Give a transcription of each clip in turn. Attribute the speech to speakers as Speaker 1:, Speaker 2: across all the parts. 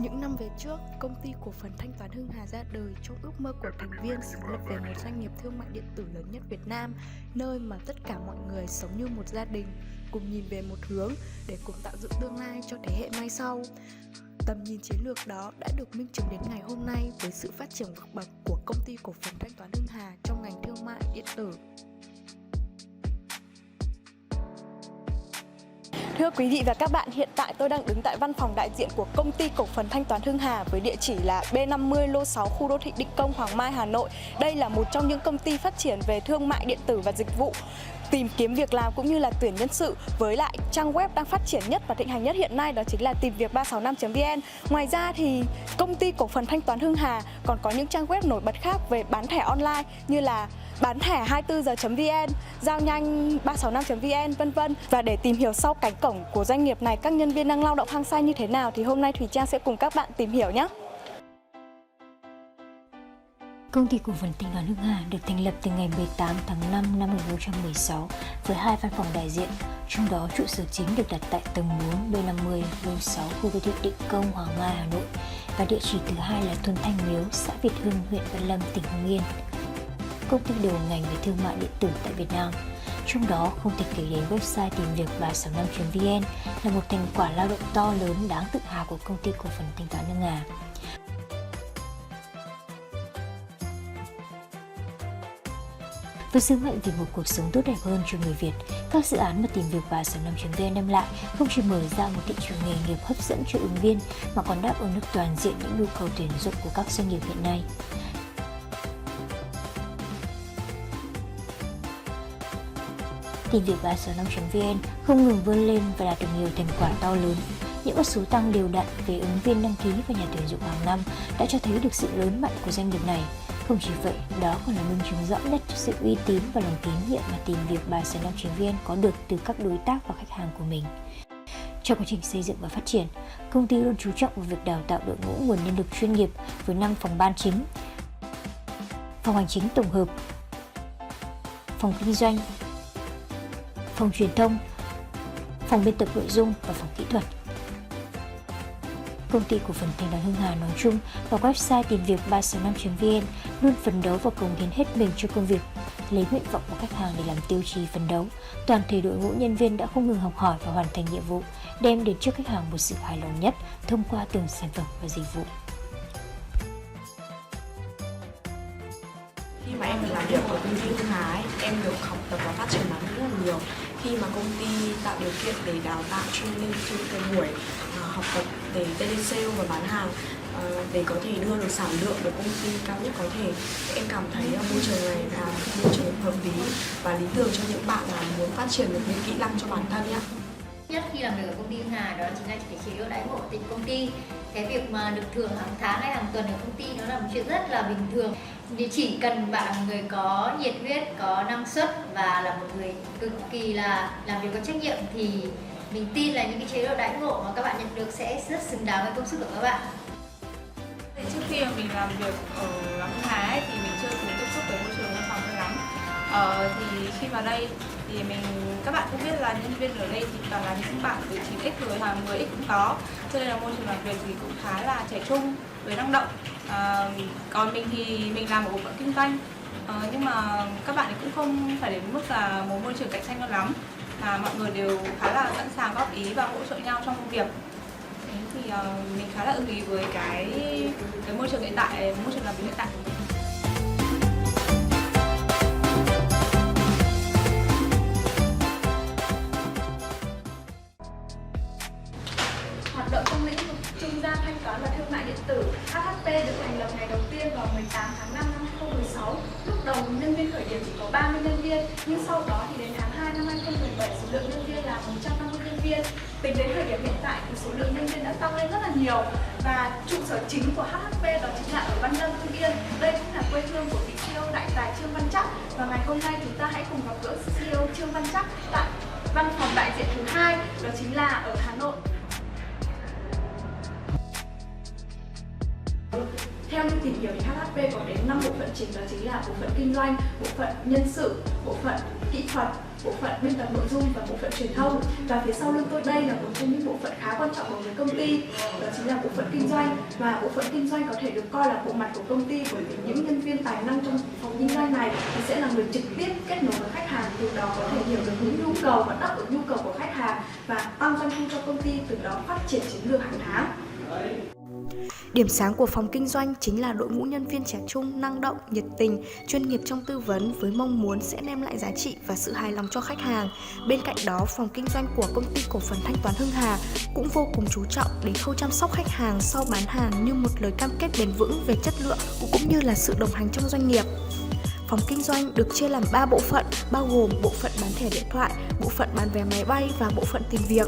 Speaker 1: Những năm về trước, công ty cổ phần thanh toán Hưng Hà ra đời trong ước mơ của thành viên sáng lập về một doanh nghiệp thương mại điện tử lớn nhất Việt Nam, nơi mà tất cả mọi người sống như một gia đình, cùng nhìn về một hướng để cùng tạo dựng tương lai cho thế hệ mai sau. Tầm nhìn chiến lược đó đã được minh chứng đến ngày hôm nay với sự phát triển vượt bậc của công ty cổ phần thanh toán Hưng Hà trong ngành thương mại điện tử. Thưa quý vị và các bạn, hiện tại tôi đang đứng tại văn phòng đại diện của công ty cổ phần thanh toán Hưng Hà với địa chỉ là B50 lô 6 khu đô thị Định Công, Hoàng Mai, Hà Nội. Đây là một trong những công ty phát triển về thương mại điện tử và dịch vụ, tìm kiếm việc làm cũng như là tuyển nhân sự, với lại trang web đang phát triển nhất và thịnh hành nhất hiện nay đó chính là tìm việc 365.vn. Ngoài ra thì công ty cổ phần thanh toán Hưng Hà còn có những trang web nổi bật khác về bán thẻ online như là bán thẻ 24giờ.vn, giao nhanh 365.vn, vân vân. Và để tìm hiểu sau cánh cổng của doanh nghiệp này các nhân viên đang lao động hăng say như thế nào thì hôm nay Thùy Trang sẽ cùng các bạn tìm hiểu nhé.
Speaker 2: Công ty cổ phần thanh toán Hưng Hà được thành lập từ ngày 18 tháng 5 năm 2016 với 2 văn phòng đại diện, trong đó trụ sở chính được đặt tại tầng 4 B50 lô 6 khu đô thị Định Công, Hoàng Mai, Hà Nội và địa chỉ thứ hai là thôn Thanh Miếu, xã Việt Hưng, huyện Văn Lâm, tỉnh Hưng Yên. Công ty đầu ngành về thương mại điện tử tại Việt Nam. Trong đó không thể kể đến website tìm việc 365.vn là một thành quả lao động to lớn đáng tự hào của công ty cổ phần thanh toán Hưng Hà. Với sứ mệnh vì một cuộc sống tốt đẹp hơn cho người Việt, các dự án mà tìm việc 365.vn đem lại không chỉ mở ra một thị trường nghề nghiệp hấp dẫn cho ứng viên mà còn đáp ứng được toàn diện những nhu cầu tuyển dụng của các doanh nghiệp hiện nay. Tìm việc 365.vn không ngừng vươn lên và đạt được nhiều thành quả to lớn. Những con số tăng đều đặn về ứng viên đăng ký và nhà tuyển dụng hàng năm đã cho thấy được sự lớn mạnh của doanh nghiệp này. Không chỉ vậy, đó còn là minh chứng rõ nhất cho sự uy tín và lòng tín nhiệm mà tìm việc 365.vn có được từ các đối tác và khách hàng của mình. Trong quá trình xây dựng và phát triển, công ty luôn chú trọng vào việc đào tạo đội ngũ nguồn nhân lực chuyên nghiệp với 5 phòng ban chính: phòng hành chính tổng hợp, phòng kinh doanh, phòng truyền thông, phòng biên tập nội dung và phòng kỹ thuật. Công ty cổ phần thanh toán Hưng Hà nói chung và website tìm việc 365.vn luôn phấn đấu và cống hiến hết mình cho công việc, lấy nguyện vọng của khách hàng để làm tiêu chí phấn đấu. Toàn thể đội ngũ nhân viên đã không ngừng học hỏi và hoàn thành nhiệm vụ, đem đến cho khách hàng một sự hài lòng nhất thông qua từng sản phẩm và dịch vụ.
Speaker 3: Khi mà em làm việc ở công ty Hưng Hà ấy, em được học tập và phát triển bản thân rất là nhiều. Khi mà công ty tạo điều kiện để đào tạo training cho những cái buổi học tập để telesale và bán hàng để có thể đưa được sản lượng của công ty cao nhất có thể, em cảm thấy môi trường này là môi trường hợp lý và lý tưởng cho những bạn muốn phát triển được những kỹ năng cho bản thân nhé.
Speaker 4: Nhất khi làm việc ở công ty Hưng Hà đó chính là cái chế độ đãi ngộ của công ty. Cái việc mà được thưởng hàng tháng hay hàng tuần ở công ty nó là một chuyện rất là bình thường. Chỉ cần bạn là một người có nhiệt huyết, có năng suất và là một người cực kỳ là làm việc có trách nhiệm thì mình tin là những cái chế độ đãi ngộ mà các bạn nhận được sẽ rất xứng đáng với công sức của các bạn.
Speaker 5: Trước khi mà mình làm việc ở Hưng Hà ấy, thì mình chưa từng tiếp xúc với môi trường văn phòng lắm. Thì khi vào đây thì các bạn cũng biết là nhân viên ở đây thì toàn là những bạn từ 9x rồi 10x cũng có, cho nên là môi trường làm việc thì cũng khá là trẻ trung với năng động. Còn mình thì mình làm ở bộ phận kinh doanh, nhưng mà các bạn cũng không phải đến mức là một môi trường cạnh tranh lắm, mà mọi người đều khá là sẵn sàng góp ý và hỗ trợ nhau trong công việc. Thế thì mình khá là ưng ý với cái môi trường hiện tại, môi trường làm việc hiện tại của mình.
Speaker 6: Hoạt động trong lĩnh vực trung gian thanh toán và thương mại điện tử, HHP được thành lập ngày đầu tiên vào 18 tháng 5 năm 2016. Lúc đầu nhân viên khởi điểm chỉ có 30 nhân viên, nhưng sau đó thì đến tháng 2 năm 2017 số lượng nhân viên là 150 nhân viên. Tính đến thời điểm hiện tại thì số lượng nhân viên đã tăng lên rất là nhiều và trụ sở chính của HHP đó chính là ở Văn Lâm, Hưng Yên. Đây cũng là quê hương của vị CEO đại tài Trương Văn Trắc, và ngày hôm nay chúng ta hãy cùng gặp gỡ CEO Trương Văn Trắc tại văn phòng đại diện thứ hai, đó chính là ở Hà Nội. Theo như tìm hiểu thì HHP có đến 5 bộ phận chính, đó chính là bộ phận kinh doanh, bộ phận nhân sự, bộ phận kỹ thuật bộ phận biên tập nội dung và bộ phận truyền thông. Và phía sau lưng tôi đây là một trong những bộ phận khá quan trọng đối với công ty, đó chính là bộ phận kinh doanh. Và bộ phận kinh doanh có thể được coi là bộ mặt của công ty, bởi vì những nhân viên tài năng trong phòng kinh doanh này thì sẽ là người trực tiếp kết nối với khách hàng, từ đó có thể hiểu được những nhu cầu và đáp ứng nhu cầu của khách hàng và tăng doanh thu cho công ty, từ đó phát triển chiến lược hàng tháng.
Speaker 1: Điểm sáng của phòng kinh doanh chính là đội ngũ nhân viên trẻ trung, năng động, nhiệt tình, chuyên nghiệp trong tư vấn với mong muốn sẽ đem lại giá trị và sự hài lòng cho khách hàng. Bên cạnh đó, phòng kinh doanh của công ty cổ phần thanh toán Hưng Hà cũng vô cùng chú trọng đến khâu chăm sóc khách hàng sau bán hàng như một lời cam kết bền vững về chất lượng cũng như là sự đồng hành trong doanh nghiệp. Phòng kinh doanh được chia làm 3 bộ phận, bao gồm bộ phận bán thẻ điện thoại, bộ phận bán vé máy bay và bộ phận tìm việc.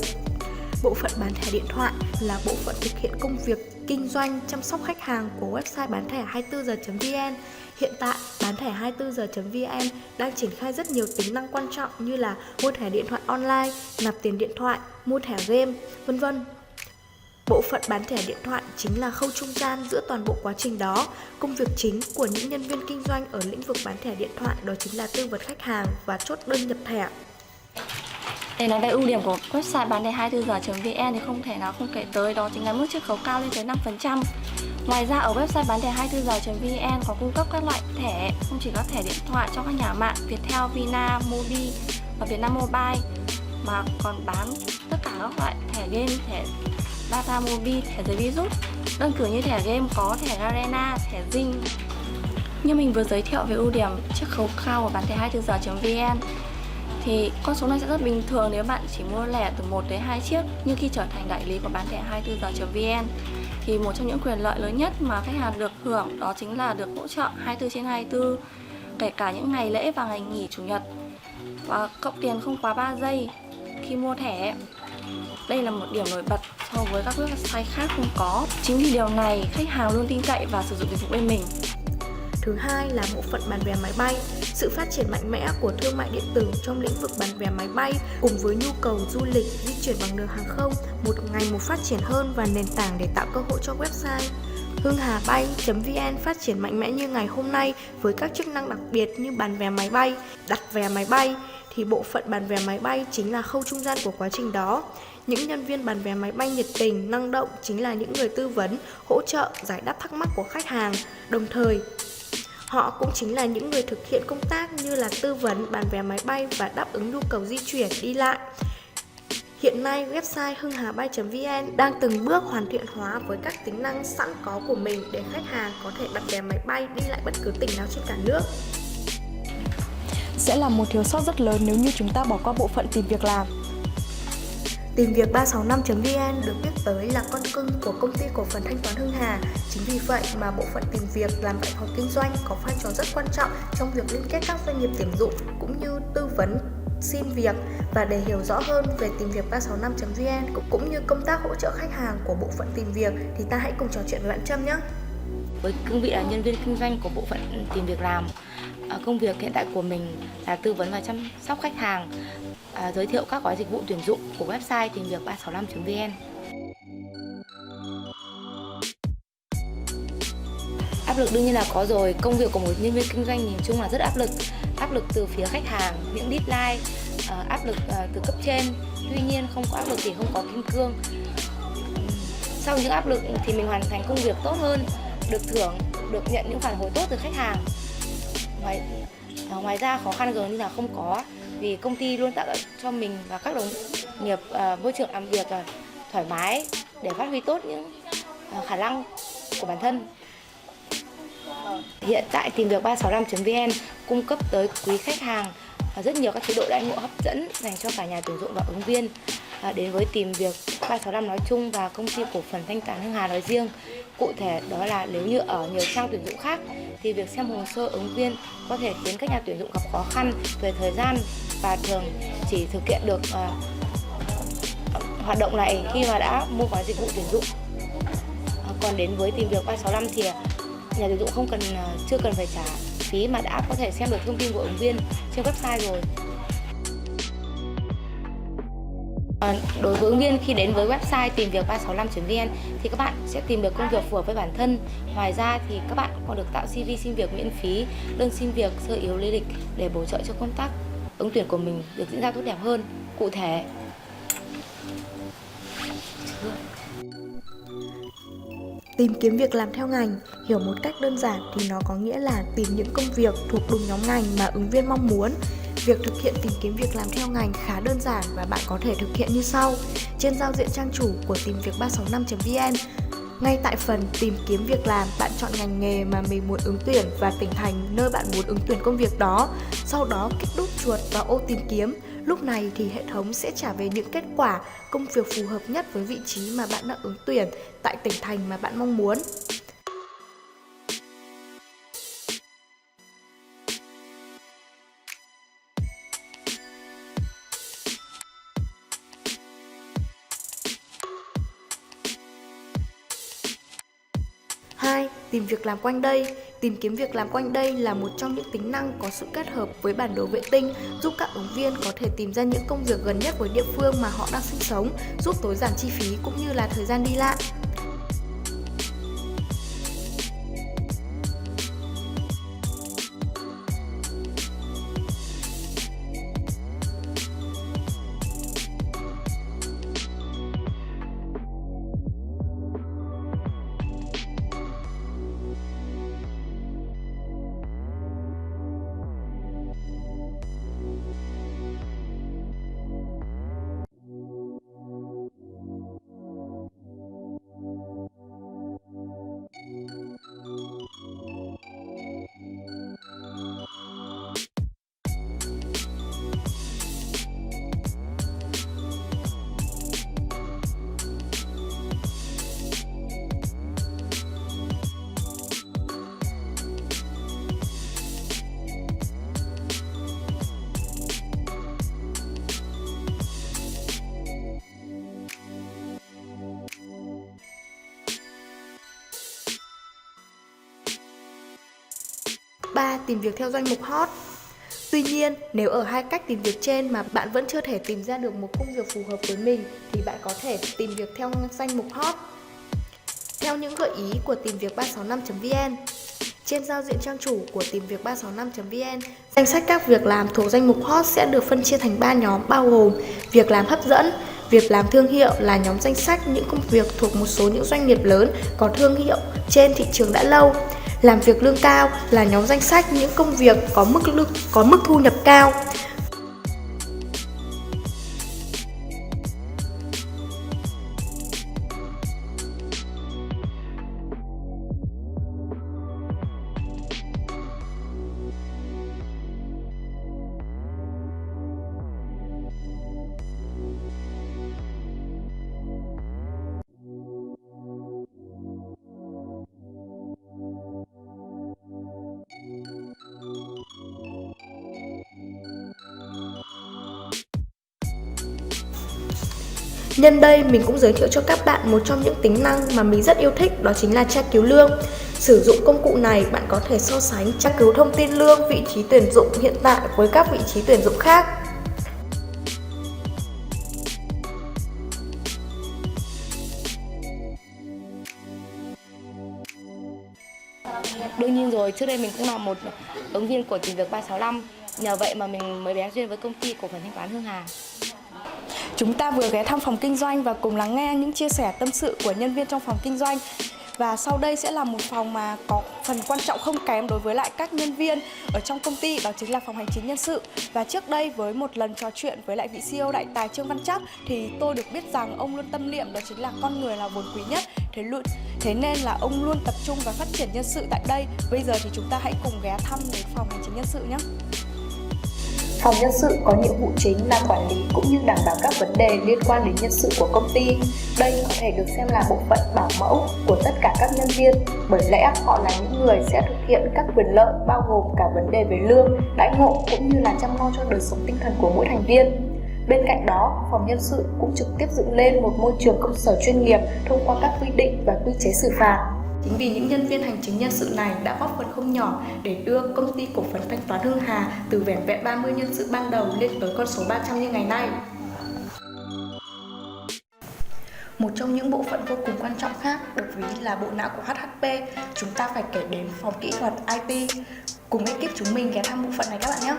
Speaker 1: Bộ phận bán thẻ điện thoại là bộ phận thực hiện công việc kinh doanh chăm sóc khách hàng của website bán thẻ 24giờ.vn. Hiện tại, bán thẻ 24giờ.vn đang triển khai rất nhiều tính năng quan trọng như là mua thẻ điện thoại online, nạp tiền điện thoại, mua thẻ game, vân vân. Bộ phận bán thẻ điện thoại chính là khâu trung gian giữa toàn bộ quá trình đó. Công việc chính của những nhân viên kinh doanh ở lĩnh vực bán thẻ điện thoại đó chính là tư vấn khách hàng và chốt đơn nhập thẻ.
Speaker 7: Để nói về ưu điểm của website bán thẻ 24giờ.vn thì không thể nào không kể tới, đó chính là mức chiết khấu cao lên tới 5%. Ngoài ra ở website bán thẻ 24giờ.vn có cung cấp các loại thẻ, không chỉ các thẻ điện thoại cho các nhà mạng Viettel, Vina, Mobi và Vietnam Mobile, mà còn bán tất cả các loại thẻ game, thẻ data Mobi, thẻ giấy virus. Đơn cử như thẻ game có thẻ Garena, thẻ Zing. Như mình vừa giới thiệu về ưu điểm chiết khấu cao của bán thẻ 24giờ.vn thì con số này sẽ rất bình thường nếu bạn chỉ mua lẻ từ 1 đến 2 chiếc. Nhưng khi trở thành đại lý của bán thẻ 24giờ.vn thì một trong những quyền lợi lớn nhất mà khách hàng được hưởng đó chính là được hỗ trợ 24/24 kể cả những ngày lễ và ngày nghỉ chủ nhật, và cộng tiền không quá 3 giây khi mua thẻ. Đây là một điểm nổi bật so với các website khác không có. Chính vì điều này khách hàng luôn tin cậy và sử dụng dịch vụ bên mình.
Speaker 1: Thứ hai là bộ phận bán vé máy bay. Sự phát triển mạnh mẽ của thương mại điện tử trong lĩnh vực bán vé máy bay cùng với nhu cầu du lịch, di chuyển bằng đường hàng không một ngày một phát triển hơn và nền tảng để tạo cơ hội cho website Hưng Hà Bay.vn phát triển mạnh mẽ như ngày hôm nay với các chức năng đặc biệt như bán vé máy bay, đặt vé máy bay, thì bộ phận bán vé máy bay chính là khâu trung gian của quá trình đó. Những nhân viên bán vé máy bay nhiệt tình, năng động chính là những người tư vấn, hỗ trợ, giải đáp thắc mắc của khách hàng. Đồng thời, họ cũng chính là những người thực hiện công tác như là tư vấn, bán vé máy bay và đáp ứng nhu cầu di chuyển, đi lại. Hiện nay, website Hưng Hà Bay.vn đang từng bước hoàn thiện hóa với các tính năng sẵn có của mình để khách hàng có thể đặt vé máy bay đi lại bất cứ tỉnh nào trên cả nước.
Speaker 8: Sẽ là một thiếu sót rất lớn nếu như chúng ta bỏ qua bộ phận tìm việc làm.
Speaker 1: Tìm việc 365.vn được biết tới là con cưng của công ty cổ phần thanh toán Hưng Hà. Chính vì vậy mà bộ phận tìm việc làm tại phòng kinh doanh có vai trò rất quan trọng trong việc liên kết các doanh nghiệp tuyển dụng cũng như tư vấn xin việc. Và để hiểu rõ hơn về tìm việc 365.vn cũng như công tác hỗ trợ khách hàng của bộ phận tìm việc thì ta hãy cùng trò chuyện với bạn Trâm nhé.
Speaker 9: Với cương vị là nhân viên kinh doanh của bộ phận tìm việc làm, công việc hiện tại của mình là tư vấn và chăm sóc khách hàng, giới thiệu các gói dịch vụ tuyển dụng của website tìm việc 365.vn. Áp lực đương nhiên là có rồi. Công việc của một nhân viên kinh doanh nhìn chung là rất áp lực từ phía khách hàng, những deadline, áp lực từ cấp trên. Tuy nhiên không có áp lực thì không có kim cương. Sau những áp lực thì mình hoàn thành công việc tốt hơn, được thưởng, được nhận những phản hồi tốt từ khách hàng. Ngoài ra khó khăn gần như là không có, vì công ty luôn tạo cho mình và các đồng nghiệp môi trường làm việc thoải mái để phát huy tốt những khả năng của bản thân. Hiện tại tìm việc 365.vn cung cấp tới quý khách hàng rất nhiều các chế độ đãi ngộ hấp dẫn dành cho cả nhà tuyển dụng và ứng viên. Đến với tìm việc 365 nói chung và công ty cổ phần thanh toán Hưng Hà nói riêng. Cụ thể đó là nếu như ở nhiều trang tuyển dụng khác thì việc xem hồ sơ ứng viên có thể khiến các nhà tuyển dụng gặp khó khăn về thời gian và thường chỉ thực hiện được hoạt động này khi mà đã mua gói dịch vụ tuyển dụng. Còn đến với tìm việc 365 thì nhà tuyển dụng chưa cần phải trả phí mà đã có thể xem được thông tin của ứng viên trên website rồi. Đối với ứng viên khi đến với website tìm việc 365.vn thì các bạn sẽ tìm được công việc phù hợp với bản thân. Ngoài ra thì các bạn còn được tạo CV xin việc miễn phí, đơn xin việc, sơ yếu lý lịch để bổ trợ cho công tác ứng tuyển của mình được diễn ra tốt đẹp hơn. Cụ thể,
Speaker 8: Tìm kiếm việc làm theo ngành, hiểu một cách đơn giản thì nó có nghĩa là tìm những công việc thuộc đúng nhóm ngành mà ứng viên mong muốn. Việc thực hiện tìm kiếm việc làm theo ngành khá đơn giản và bạn có thể thực hiện như sau. Trên giao diện trang chủ của tìm việc 365.vn, ngay tại phần tìm kiếm việc làm, bạn chọn ngành nghề mà mình muốn ứng tuyển và tỉnh thành nơi bạn muốn ứng tuyển công việc đó. Sau đó kích đúp chuột vào ô tìm kiếm. Lúc này thì hệ thống sẽ trả về những kết quả công việc phù hợp nhất với vị trí mà bạn đang ứng tuyển tại tỉnh thành mà bạn mong muốn. Hai, tìm việc làm quanh đây. Tìm kiếm việc làm quanh đây là một trong những tính năng có sự kết hợp với bản đồ vệ tinh, giúp các ứng viên có thể tìm ra những công việc gần nhất với địa phương mà họ đang sinh sống, giúp tối giản chi phí cũng như là thời gian đi lại. Ba, tìm việc theo danh mục hot. Tuy nhiên, nếu ở hai cách tìm việc trên mà bạn vẫn chưa thể tìm ra được một công việc phù hợp với mình thì bạn có thể tìm việc theo danh mục hot. Theo những gợi ý của tìm việc 365.vn, trên giao diện trang chủ của tìm việc 365.vn, danh sách các việc làm thuộc danh mục hot sẽ được phân chia thành 3 nhóm bao gồm việc làm hấp dẫn, việc làm thương hiệu là nhóm danh sách những công việc thuộc một số những doanh nghiệp lớn có thương hiệu trên thị trường đã lâu. Làm việc lương cao là nhóm danh sách những công việc có mức thu nhập cao. Nhân đây mình cũng giới thiệu cho các bạn một trong những tính năng mà mình rất yêu thích, đó chính là tra cứu lương. Sử dụng công cụ này, bạn có thể so sánh tra cứu thông tin lương, vị trí tuyển dụng hiện tại với các vị trí tuyển dụng khác.
Speaker 9: đương nhiên rồi, trước đây mình cũng là một ứng viên của tìm việc 365. Nhờ vậy mà mình mới bén duyên với công ty cổ phần thanh toán Hưng Hà.
Speaker 1: Chúng ta vừa ghé thăm phòng kinh doanh và cùng lắng nghe những chia sẻ tâm sự của nhân viên trong phòng kinh doanh. Và sau đây sẽ là một phòng mà có phần quan trọng không kém đối với lại các nhân viên ở trong công ty, đó chính là phòng hành chính nhân sự. Và trước đây với một lần trò chuyện với lại vị CEO đại tài Trương Văn Trắc thì tôi được biết rằng ông luôn tâm niệm đó chính là con người là vốn quý nhất. Thế nên là ông luôn tập trung vào phát triển nhân sự tại đây. Bây giờ thì chúng ta hãy cùng ghé thăm đến phòng hành chính nhân sự nhé. Phòng nhân sự có nhiệm vụ chính là quản lý cũng như đảm bảo các vấn đề liên quan đến nhân sự của công ty. Đây có thể được xem là bộ phận bảo mẫu của tất cả các nhân viên, bởi lẽ họ là những người sẽ thực hiện các quyền lợi bao gồm cả vấn đề về lương, đãi ngộ cũng như là chăm lo cho đời sống tinh thần của mỗi thành viên. Bên cạnh đó, phòng nhân sự cũng trực tiếp dựng lên một môi trường công sở chuyên nghiệp thông qua các quy định và quy chế xử phạt. Chính vì những nhân viên hành chính nhân sự này đã góp phần không nhỏ để đưa công ty cổ phần thanh toán Hưng Hà từ vẻn vẹn 30 nhân sự ban đầu lên tới con số 300 như ngày nay. Một trong những bộ phận vô cùng quan trọng khác được ví là bộ não của HHP, chúng ta phải kể đến phòng kỹ thuật IT. Cùng ekip chúng mình ghé thăm bộ phận này các bạn nhé.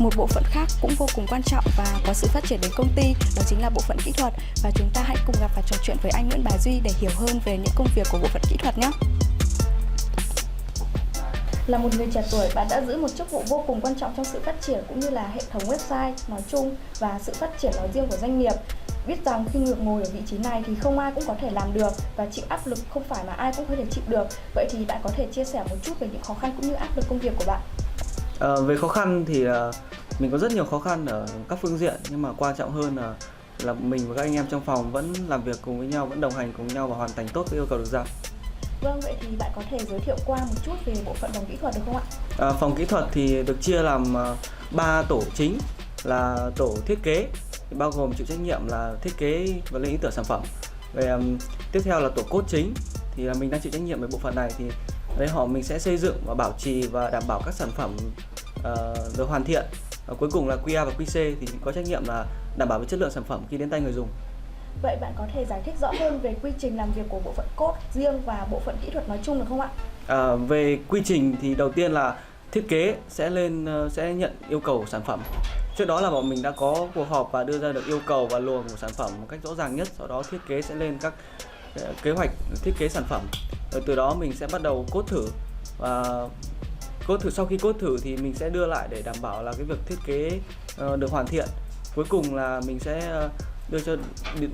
Speaker 1: Một bộ phận khác cũng vô cùng quan trọng và có sự phát triển đến công ty, đó chính là bộ phận kỹ thuật. Và chúng ta hãy cùng gặp và trò chuyện với anh Nguyễn Bá Duy để hiểu hơn về những công việc của bộ phận kỹ thuật nhé. Là một người trẻ tuổi, bạn đã giữ một chức vụ vô cùng quan trọng trong sự phát triển cũng như là hệ thống website nói chung và sự phát triển nói riêng của doanh nghiệp. Biết rằng khi được ngồi ở vị trí này thì không ai cũng có thể làm được và chịu áp lực không phải mà ai cũng có thể chịu được. Vậy thì bạn có thể chia sẻ một chút về những khó khăn cũng như áp lực công việc của bạn?
Speaker 10: Về khó khăn thì mình có rất nhiều khó khăn ở các phương diện, nhưng mà quan trọng hơn là mình và các anh em trong phòng vẫn làm việc cùng với nhau, vẫn đồng hành cùng nhau và hoàn thành tốt cái yêu cầu được giao.
Speaker 1: Vâng, vậy thì bạn có thể giới thiệu qua một chút về bộ phận phòng kỹ thuật được không ạ?
Speaker 10: Phòng kỹ thuật thì được chia làm 3 tổ chính, là tổ thiết kế thì bao gồm chịu trách nhiệm là thiết kế và lên ý tưởng sản phẩm. Về tiếp theo là tổ code chính thì là mình đang chịu trách nhiệm về bộ phận này, thì đấy mình sẽ xây dựng và bảo trì và đảm bảo các sản phẩm được hoàn thiện. Và cuối cùng là QA và QC thì có trách nhiệm là đảm bảo về chất lượng sản phẩm khi đến tay người dùng.
Speaker 1: Vậy bạn có thể giải thích rõ hơn về quy trình làm việc của bộ phận code riêng và bộ phận kỹ thuật nói chung được không ạ?
Speaker 10: Về quy trình thì đầu tiên là thiết kế sẽ nhận yêu cầu sản phẩm. Trước đó là bọn mình đã có cuộc họp và đưa ra được yêu cầu và luồng của sản phẩm một cách rõ ràng nhất. Sau đó thiết kế sẽ lên các kế hoạch thiết kế sản phẩm. Rồi từ đó mình sẽ bắt đầu code thử, và sau khi code thử thì mình sẽ đưa lại để đảm bảo là cái việc thiết kế được hoàn thiện. Cuối cùng là mình sẽ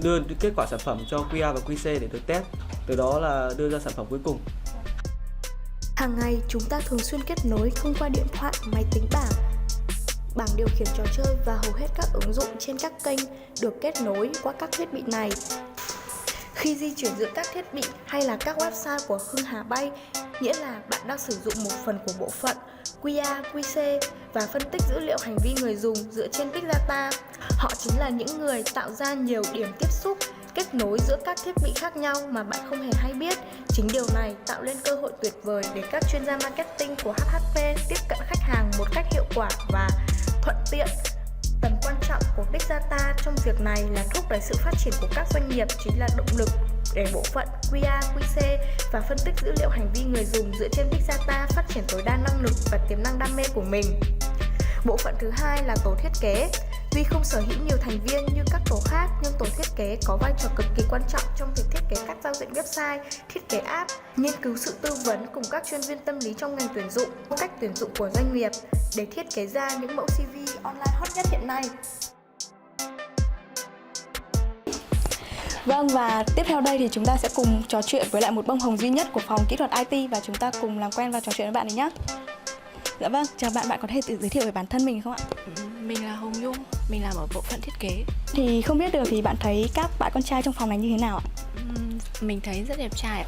Speaker 10: đưa kết quả sản phẩm cho QA và QC để được test. Từ đó là đưa ra sản phẩm cuối cùng.
Speaker 8: Hàng ngày chúng ta thường xuyên kết nối thông qua điện thoại, máy tính bảng điều khiển trò chơi và hầu hết các ứng dụng trên các kênh được kết nối qua các thiết bị này. Khi di chuyển giữa các thiết bị hay là các website của Hưng Hà Bay, nghĩa là bạn đang sử dụng một phần của bộ phận QA, QC và phân tích dữ liệu hành vi người dùng dựa trên Big Data. Họ chính là những người tạo ra nhiều điểm tiếp xúc, kết nối giữa các thiết bị khác nhau mà bạn không hề hay biết. Chính điều này tạo nên cơ hội tuyệt vời để các chuyên gia marketing của HHP tiếp cận khách hàng một cách hiệu quả và thuận tiện. Tầm quan trọng của Big Data trong việc này là thúc đẩy sự phát triển của các doanh nghiệp, chính là động lực để bộ phận QA, QC và phân tích dữ liệu hành vi người dùng dựa trên Big Data phát triển tối đa năng lực và tiềm năng đam mê của mình. Bộ phận thứ hai là tổ thiết kế. Tuy không sở hữu nhiều thành viên như các tổ khác, nhưng tổ thiết kế có vai trò cực kỳ quan trọng trong việc thiết kế các giao diện website, thiết kế app, nghiên cứu sự tư vấn cùng các chuyên viên tâm lý trong ngành tuyển dụng, cách tuyển dụng của doanh nghiệp để thiết kế ra những mẫu CV online hot nhất hiện nay.
Speaker 1: Vâng, và tiếp theo đây thì chúng ta sẽ cùng trò chuyện với lại một bông hồng duy nhất của phòng kỹ thuật IT và chúng ta cùng làm quen và trò chuyện với bạn ấy nhé. Dạ vâng, chào bạn, bạn có thể tự giới thiệu về bản thân mình không ạ?
Speaker 11: Mình là Hồng Nhung, mình làm ở bộ phận thiết kế.
Speaker 1: Thì không biết được thì bạn thấy các bạn con trai trong phòng này như thế nào ạ?
Speaker 11: Mình thấy rất đẹp trai ạ.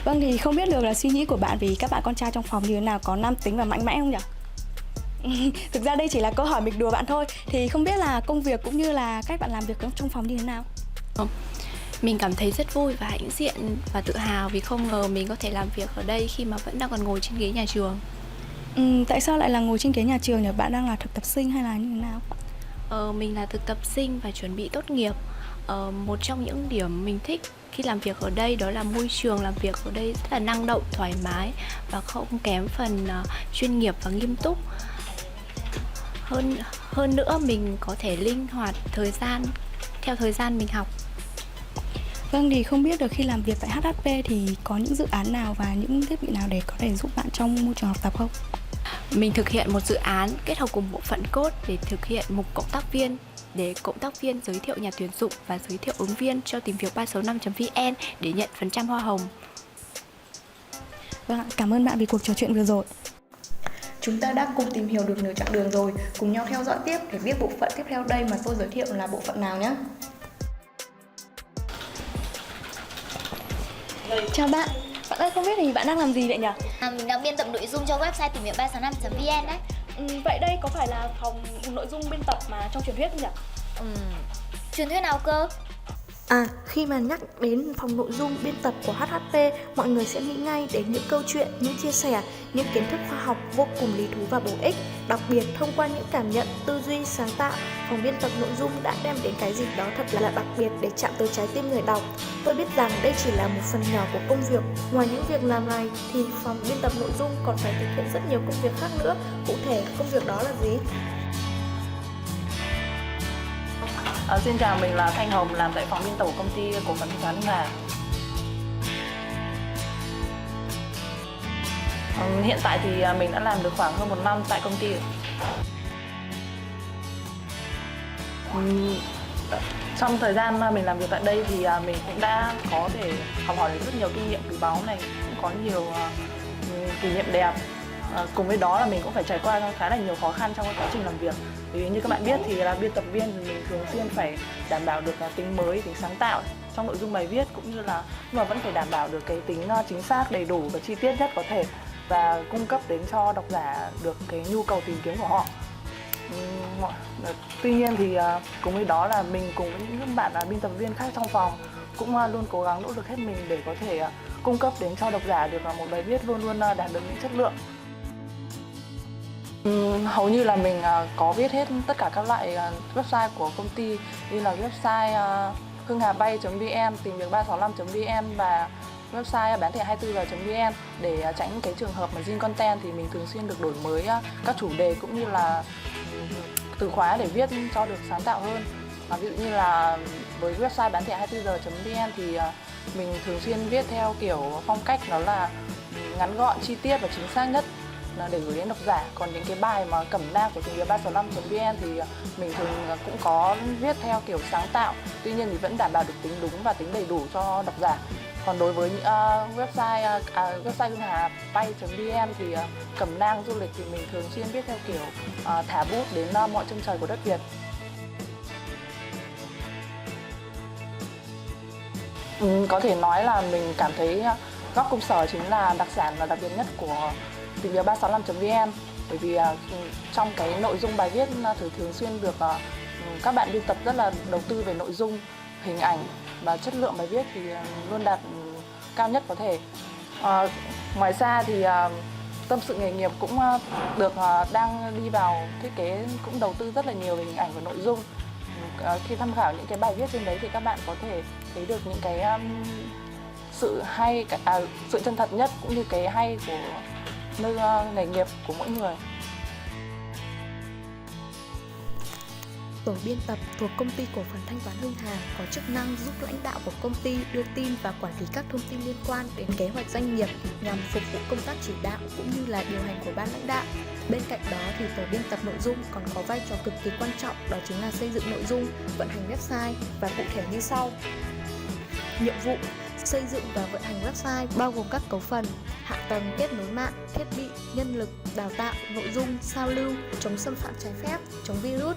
Speaker 1: Vâng, thì không biết được là suy nghĩ của bạn vì các bạn con trai trong phòng như thế nào, có nam tính và mạnh mẽ không nhỉ? Thực ra đây chỉ là câu hỏi mình đùa bạn thôi. Thì không biết là công việc cũng như là cách bạn làm việc trong phòng như thế nào?
Speaker 11: Mình cảm thấy rất vui và hãnh diện và tự hào vì không ngờ mình có thể làm việc ở đây khi mà vẫn đang còn ngồi trên ghế nhà trường.
Speaker 1: Tại sao lại là ngồi trên ghế nhà trường nhỉ? Bạn đang là thực tập sinh hay là như thế nào?
Speaker 11: Mình là thực tập sinh và chuẩn bị tốt nghiệp. Một trong những điểm mình thích khi làm việc ở đây đó là môi trường làm việc ở đây rất là năng động, thoải mái và không kém phần chuyên nghiệp và nghiêm túc. Hơn nữa mình có thể linh hoạt thời gian theo thời gian mình học.
Speaker 1: Vâng, thì không biết được khi làm việc tại HHP thì có những dự án nào và những thiết bị nào để có thể giúp bạn trong môi trường học tập không?
Speaker 11: Mình thực hiện một dự án kết hợp cùng bộ phận code để thực hiện mục cộng tác viên, để cộng tác viên giới thiệu nhà tuyển dụng và giới thiệu ứng viên cho tìm việc 365.vn để nhận phần trăm hoa hồng.
Speaker 1: Vâng, cảm ơn bạn vì cuộc trò chuyện vừa rồi.
Speaker 8: Chúng ta đã cùng tìm hiểu được nửa chặng đường rồi, cùng nhau theo dõi tiếp để biết bộ phận tiếp theo đây mà tôi giới thiệu là bộ phận nào nhé.
Speaker 1: Chào bạn, bạn ơi không biết thì bạn đang làm gì vậy nhỉ?
Speaker 12: Mình đang biên tập nội dung cho website tìm việc 365.vn đấy.
Speaker 1: Vậy đây có phải là phòng nội dung biên tập mà trong truyền thuyết không nhỉ?
Speaker 12: Truyền thuyết nào cơ?
Speaker 8: Khi mà nhắc đến phòng nội dung biên tập của HHP, mọi người sẽ nghĩ ngay đến những câu chuyện, những chia sẻ, những kiến thức khoa học vô cùng lý thú và bổ ích. Đặc biệt thông qua những cảm nhận, tư duy, sáng tạo, phòng biên tập nội dung đã đem đến cái gì đó thật là đặc biệt để chạm tới trái tim người đọc. Tôi biết rằng đây chỉ là một phần nhỏ của công việc. Ngoài những việc làm này thì phòng biên tập nội dung còn phải thực hiện rất nhiều công việc khác nữa. Cụ thể công việc đó là gì?
Speaker 13: Xin chào, mình là Thanh Hồng, làm tại phòng biên tập của công ty cổ phần thanh toán Hưng Hà. Hiện tại thì mình đã làm được khoảng hơn 1 năm tại công ty. Trong thời gian mình làm việc tại đây thì mình cũng đã có thể học hỏi được rất nhiều kinh nghiệm quý báu này, cũng có nhiều kỷ niệm đẹp. Cùng với đó là mình cũng phải trải qua khá là nhiều khó khăn trong quá trình làm việc. Vì như các bạn biết thì là biên tập viên thì mình thường xuyên phải đảm bảo được tính mới, tính sáng tạo trong nội dung bài viết, cũng như là nhưng mà vẫn phải đảm bảo được cái tính chính xác, đầy đủ và chi tiết nhất có thể, và cung cấp đến cho độc giả được cái nhu cầu tìm kiếm của họ. Tuy nhiên thì cùng với đó là mình cùng với những bạn biên tập viên khác trong phòng cũng luôn cố gắng nỗ lực hết mình để có thể cung cấp đến cho độc giả được một bài viết luôn luôn đạt được những chất lượng. Hầu như là mình có viết hết tất cả các loại website của công ty, như là website hunghabay.vn, tìm việc 365.vn và website bán thẻ 24giờ.vn. Để tránh cái trường hợp mà zin content thì mình thường xuyên được đổi mới các chủ đề cũng như là từ khóa để viết cho được sáng tạo hơn. Ví dụ như là với website bán thẻ 24giờ.vn thì mình thường xuyên viết theo kiểu phong cách đó là ngắn gọn, chi tiết và chính xác nhất để gửi đến độc giả. Còn những cái bài mà cẩm nang của tìm việc 365.vn thì mình thường cũng có viết theo kiểu sáng tạo, tuy nhiên thì vẫn đảm bảo được tính đúng và tính đầy đủ cho độc giả. Còn đối với những website hunghabay.vn thì cẩm nang du lịch thì mình thường xuyên viết theo kiểu thả bút đến mọi chân trời của đất Việt. Có thể nói là mình cảm thấy góc công sở chính là đặc sản và đặc biệt nhất của tìm việc 365.vn, bởi vì trong cái nội dung bài viết thường xuyên được các bạn biên tập rất là đầu tư về nội dung, hình ảnh và chất lượng bài viết thì luôn đạt cao nhất có thể. Ngoài ra thì tâm sự nghề nghiệp cũng đang đi vào thiết kế, cũng đầu tư rất là nhiều về hình ảnh và nội dung. Khi tham khảo những cái bài viết trên đấy thì các bạn có thể thấy được những cái sự hay, sự chân thật nhất cũng như cái hay của nơi nghề nghiệp của mỗi người.
Speaker 8: Tổ biên tập thuộc công ty cổ phần thanh toán Hưng Hà có chức năng giúp lãnh đạo của công ty đưa tin và quản lý các thông tin liên quan đến kế hoạch doanh nghiệp nhằm phục vụ công tác chỉ đạo cũng như là điều hành của ban lãnh đạo. Bên cạnh đó thì tổ biên tập nội dung còn có vai trò cực kỳ quan trọng, đó chính là xây dựng nội dung, vận hành website và cụ thể như sau. Nhiệm vụ: xây dựng và vận hành website bao gồm các cấu phần: hạ tầng, kết nối mạng, thiết bị, nhân lực, đào tạo, nội dung, sao lưu, chống xâm phạm trái phép, chống virus.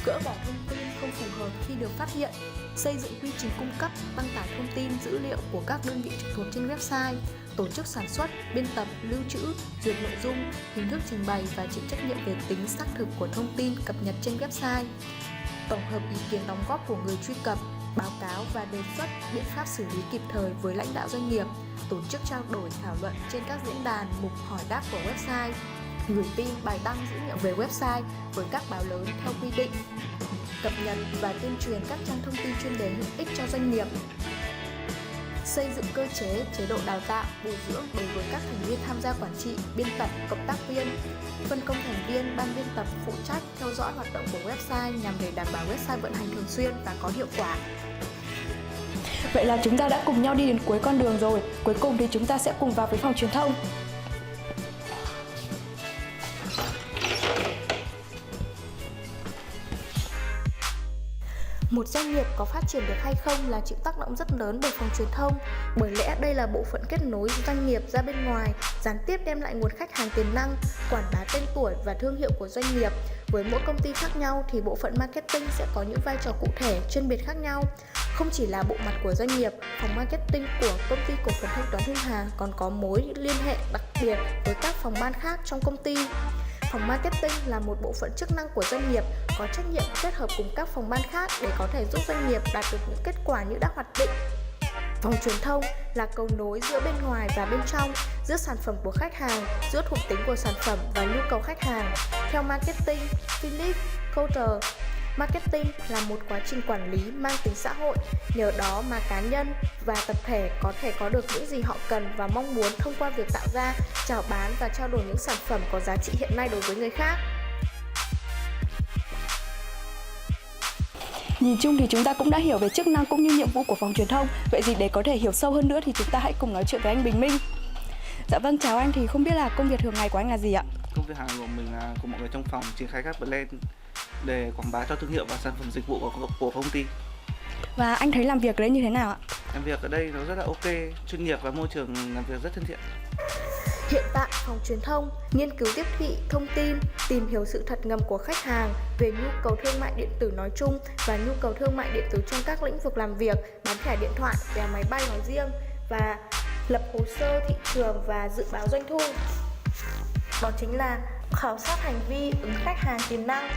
Speaker 8: Gỡ bỏ thông tin không phù hợp khi được phát hiện, xây dựng quy trình cung cấp, đăng tải thông tin, dữ liệu của các đơn vị trực thuộc trên website, tổ chức sản xuất, biên tập, lưu trữ, duyệt nội dung, hình thức trình bày và chịu trách nhiệm về tính xác thực của thông tin cập nhật trên website, tổng hợp ý kiến đóng góp của người truy cập, báo cáo và đề xuất biện pháp xử lý kịp thời với lãnh đạo doanh nghiệp, tổ chức trao đổi thảo luận trên các diễn đàn, mục hỏi đáp của website, gửi tin, bài đăng dữ liệu về website với các báo lớn theo quy định, cập nhật và tuyên truyền các trang thông tin chuyên đề hữu ích cho doanh nghiệp, xây dựng cơ chế, chế độ đào tạo, bồi dưỡng đối với các thành viên tham gia quản trị, biên tập, cộng tác viên, phân công thành viên, ban biên tập phụ trách theo dõi hoạt động của website nhằm để đảm bảo website vận hành thường xuyên và có hiệu quả.
Speaker 1: Vậy là chúng ta đã cùng nhau đi đến cuối con đường rồi. Cuối cùng thì chúng ta sẽ cùng vào với phòng truyền thông.
Speaker 8: Một doanh nghiệp có phát triển được hay không là chịu tác động rất lớn bởi phòng truyền thông, bởi lẽ đây là bộ phận kết nối doanh nghiệp ra bên ngoài, gián tiếp đem lại nguồn khách hàng tiềm năng, quảng bá tên tuổi và thương hiệu của doanh nghiệp. Với mỗi công ty khác nhau thì bộ phận marketing sẽ có những vai trò cụ thể, chuyên biệt khác nhau. Không chỉ là bộ mặt của doanh nghiệp, phòng marketing của công ty cổ phần thanh toán Hưng Hà còn có mối liên hệ đặc biệt với các phòng ban khác trong công ty. Phòng marketing là một bộ phận chức năng của doanh nghiệp có trách nhiệm kết hợp cùng các phòng ban khác để có thể giúp doanh nghiệp đạt được những kết quả như đã hoạch định. Phòng truyền thông là cầu nối giữa bên ngoài và bên trong, giữa sản phẩm của khách hàng, giữa thuộc tính của sản phẩm và nhu cầu khách hàng. Theo marketing, Philip Kotler, marketing là một quá trình quản lý mang tính xã hội, nhờ đó mà cá nhân và tập thể có thể có được những gì họ cần và mong muốn thông qua việc tạo ra, chào bán và trao đổi những sản phẩm có giá trị hiện nay đối với người khác.
Speaker 1: Nhìn chung thì chúng ta cũng đã hiểu về chức năng cũng như nhiệm vụ của phòng truyền thông. Vậy thì để có thể hiểu sâu hơn nữa thì chúng ta hãy cùng nói chuyện với anh Bình Minh. Dạ vâng, chào anh, thì không biết là công việc thường ngày của anh là gì ạ?
Speaker 14: Công việc hàng ngày của mình là của mọi người trong phòng triển khai các plan để quảng bá cho thương hiệu và sản phẩm dịch vụ của công ty.
Speaker 1: Và anh thấy làm việc ở đây như thế nào ạ?
Speaker 14: Làm việc ở đây nó rất là ok, chuyên nghiệp và môi trường làm việc rất thân thiện.
Speaker 8: Hiện tại, phòng truyền thông nghiên cứu tiếp thị, thông tin, tìm hiểu sự thật ngầm của khách hàng về nhu cầu thương mại điện tử nói chung và nhu cầu thương mại điện tử trong các lĩnh vực làm việc, bán thẻ điện thoại, vé máy bay nói riêng, và lập hồ sơ thị trường và dự báo doanh thu. Đó chính là khảo sát hành vi, ứng khách hàng tiềm năng,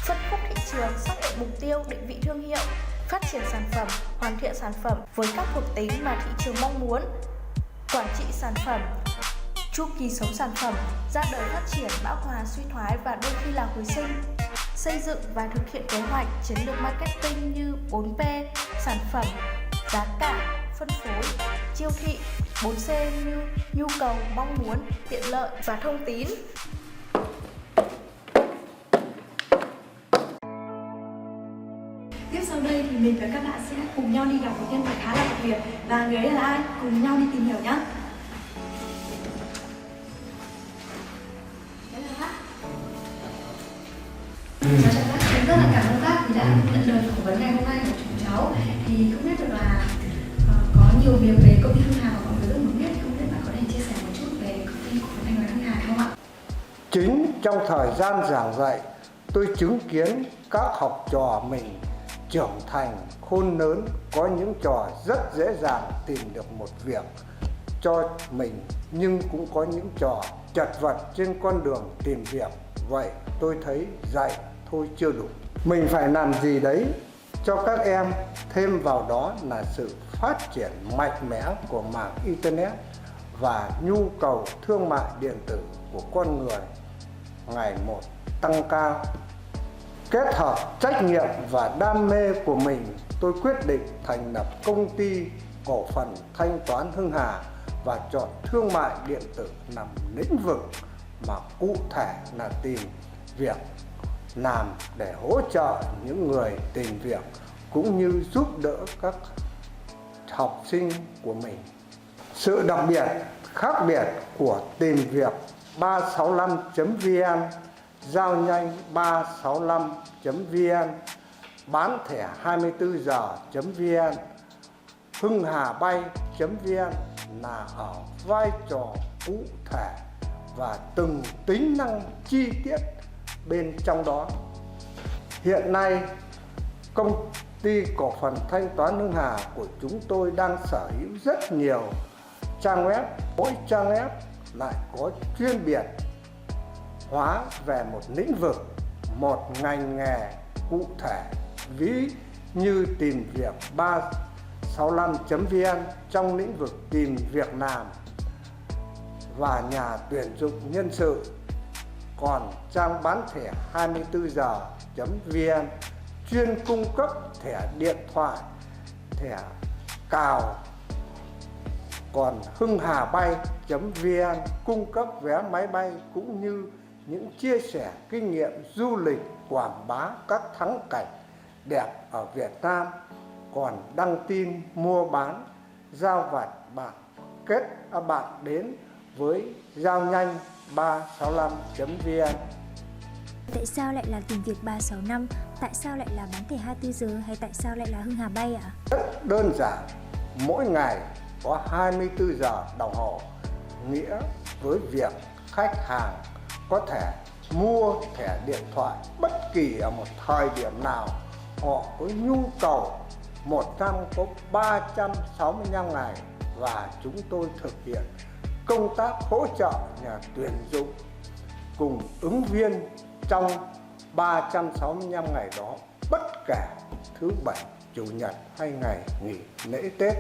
Speaker 8: phân khúc thị trường, xác định mục tiêu, định vị thương hiệu, phát triển sản phẩm, hoàn thiện sản phẩm với các thuộc tính mà thị trường mong muốn, quản trị sản phẩm, chu kỳ sống sản phẩm, ra đời phát triển, bão hòa, suy thoái và đôi khi là hồi sinh, xây dựng và thực hiện kế hoạch chiến lược marketing như 4P, sản phẩm, giá cả, phân phối, chiêu thị, 4C như nhu cầu, mong muốn, tiện lợi và thông tín.
Speaker 1: Tiếp sau đây thì mình và các bạn sẽ cùng nhau đi gặp một nhân vật khá là đặc biệt. Và người ấy là ai? Cùng nhau đi tìm hiểu nhé. Chào bác, em rất là cảm ơn bác vì đã nhận lời phỏng vấn ngày hôm nay của chúng cháu. Thì không biết được là có nhiều việc về công ty Hưng Hà và mọi người rất muốn biết, không biết bạn có thể chia sẻ một chút về công ty cổ phần Thanh toán Hưng Hà không ạ?
Speaker 15: Chính trong thời gian giảng dạy, tôi chứng kiến các học trò mình trưởng thành, khôn lớn, có những trò rất dễ dàng tìm được một việc cho mình, nhưng cũng có những trò chật vật trên con đường tìm việc. Vậy tôi thấy dạy thôi chưa đủ. Mình phải làm gì đấy cho các em, thêm vào đó là sự phát triển mạnh mẽ của mạng Internet và nhu cầu thương mại điện tử của con người ngày một tăng cao. Kết hợp trách nhiệm và đam mê của mình, tôi quyết định thành lập công ty cổ phần thanh toán Hưng Hà và chọn thương mại điện tử làm lĩnh vực mà cụ thể là tìm việc làm để hỗ trợ những người tìm việc cũng như giúp đỡ các học sinh của mình. Sự đặc biệt, khác biệt của tìm việc 365.vn, giao nhanh 365.vn, bán thẻ 24 giờ.vn, Hưng Hà Bay.vn là ở vai trò cụ thể và từng tính năng chi tiết bên trong đó. Hiện nay, công ty cổ phần thanh toán Hưng Hà của chúng tôi đang sở hữu rất nhiều trang web. Mỗi trang web lại có chuyên biệt hóa về một lĩnh vực, một ngành nghề cụ thể. Ví như tìm việc 365.vn trong lĩnh vực tìm việc làm và nhà tuyển dụng nhân sự. Còn trang bán thẻ 24 giờ.vn chuyên cung cấp thẻ điện thoại, thẻ cào. Còn Hưng Hà Bay.vn cung cấp vé máy bay cũng như những chia sẻ kinh nghiệm du lịch, quảng bá các thắng cảnh đẹp ở Việt Nam. Còn đăng tin mua bán, giao vặt bạn đến với giao nhanh 365.vn.
Speaker 2: Tại sao lại là tìm việc 365? Tại sao lại là bán thẻ 24 giờ hay tại sao lại là Hưng Hà Bay ạ?
Speaker 15: Rất đơn giản, mỗi ngày có 24 giờ đồng hồ, nghĩa với việc khách hàng có thể mua thẻ điện thoại bất kỳ ở một thời điểm nào họ có nhu cầu. Một năm có 365 ngày và chúng tôi thực hiện công tác hỗ trợ nhà tuyển dụng cùng ứng viên trong 365 ngày đó, bất kể thứ Bảy, Chủ nhật hay ngày nghỉ lễ Tết.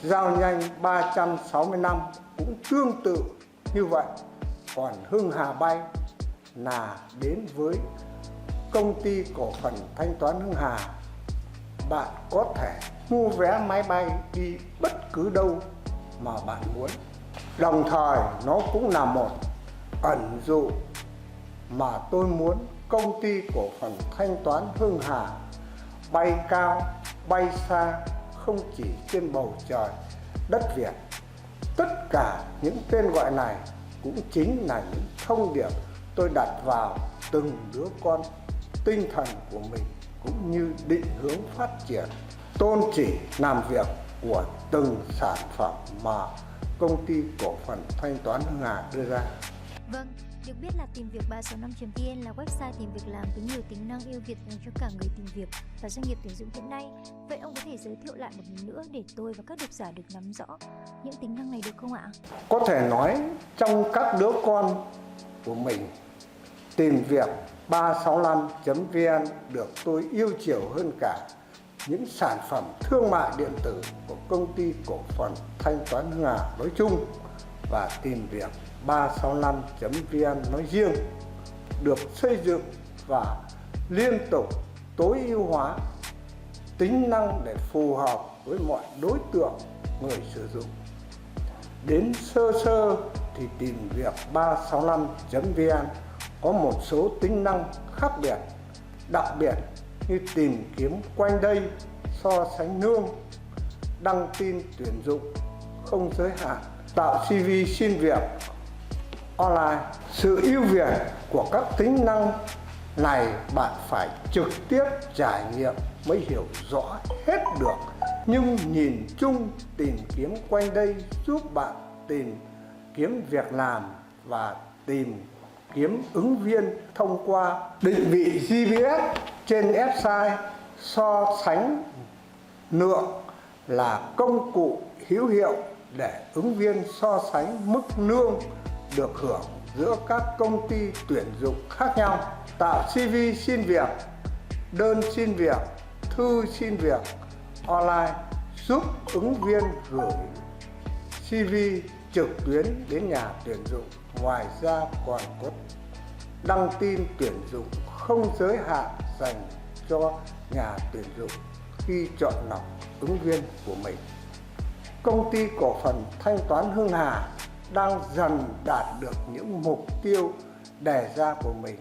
Speaker 15: Giao nhanh 365 cũng tương tự như vậy. Còn Hưng Hà Bay là đến với công ty cổ phần thanh toán Hưng Hà, bạn có thể mua vé máy bay đi bất cứ đâu mà bạn muốn. Đồng thời nó cũng là một ẩn dụ mà tôi muốn công ty cổ phần thanh toán Hưng Hà bay cao, bay xa, không chỉ trên bầu trời, đất Việt. Tất cả những tên gọi này cũng chính là những thông điệp tôi đặt vào từng đứa con tinh thần của mình, cũng như định hướng phát triển, tôn chỉ làm việc của từng sản phẩm mà công ty cổ phần thanh toán Hưng Hà đưa ra.
Speaker 2: Vâng, được biết là tìm việc 365.vn là website tìm việc làm với nhiều tính năng ưu việt dành cho cả người tìm việc và doanh nghiệp tuyển dụng hiện nay. Vậy ông có thể giới thiệu lại một lần nữa để tôi và các độc giả được nắm rõ những tính năng này được không ạ?
Speaker 15: Có thể nói trong các đứa con của mình, tìm việc 365.vn được tôi yêu chiều hơn cả những sản phẩm thương mại điện tử của công ty cổ phần thanh toán Hưng Hà nói chung và tìm việc 365.vn nói riêng, được xây dựng và liên tục tối ưu hóa tính năng để phù hợp với mọi đối tượng người sử dụng. Đến sơ thì tìm việc 365.vn có một số tính năng khác biệt, đặc biệt như tìm kiếm quanh đây, so sánh lương, đăng tin tuyển dụng không giới hạn, tạo CV xin việc online. Sự ưu việt của các tính năng này bạn phải trực tiếp trải nghiệm mới hiểu rõ hết được. Nhưng nhìn chung tìm kiếm quanh đây giúp bạn tìm kiếm việc làm và tìm kiếm ứng viên thông qua định vị GPS trên website. So sánh lượng là công cụ hữu hiệu để ứng viên so sánh mức lương được hưởng giữa các công ty tuyển dụng khác nhau. Tạo CV xin việc, đơn xin việc, thư xin việc online giúp ứng viên gửi CV trực tuyến đến nhà tuyển dụng. Ngoài ra còn có đăng tin tuyển dụng không giới hạn dành cho nhà tuyển dụng khi chọn lọc ứng viên của mình. Công ty cổ phần thanh toán Hưng Hà đang dần đạt được những mục tiêu đề ra của mình,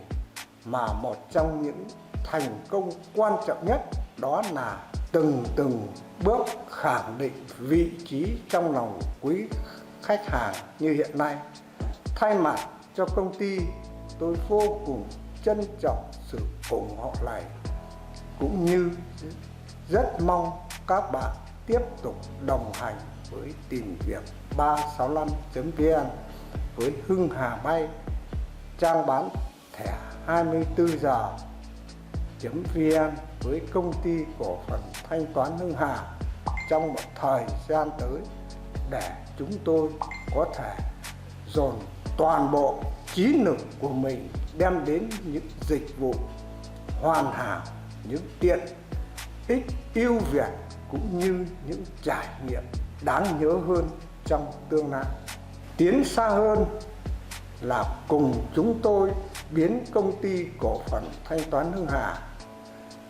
Speaker 15: mà một trong những thành công quan trọng nhất đó là từng bước khẳng định vị trí trong lòng quý khách hàng như hiện nay. Thay mặt cho công ty, tôi vô cùng trân trọng sự ủng hộ này, cũng như rất mong các bạn tiếp tục đồng hành với tìm việc 365.vn, với Hưng Hà Bay, trang bán thẻ 24 giờ.vn, với công ty cổ phần thanh toán Hưng Hà trong một thời gian tới, để chúng tôi có thể dồn toàn bộ trí lực của mình đem đến những dịch vụ hoàn hảo, những tiện ích ưu việt cũng như những trải nghiệm đáng nhớ hơn trong tương lai. Tiến xa hơn là cùng chúng tôi biến công ty cổ phần thanh toán Hưng Hà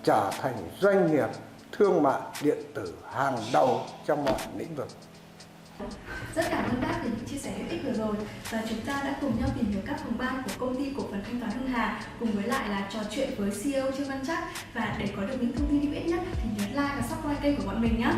Speaker 15: trở thành doanh nghiệp thương mại điện tử hàng đầu trong mọi lĩnh vực.
Speaker 1: Rất cảm ơn bác về những chia sẻ hữu ích vừa rồi, và chúng ta đã cùng nhau tìm hiểu các phòng ban của công ty cổ phần thanh toán Hưng Hà, cùng với lại là trò chuyện với CEO Trương Văn Trắc. Và để có được những thông tin hữu ích nhất thì nhớ like và subscribe kênh của bọn mình nhé.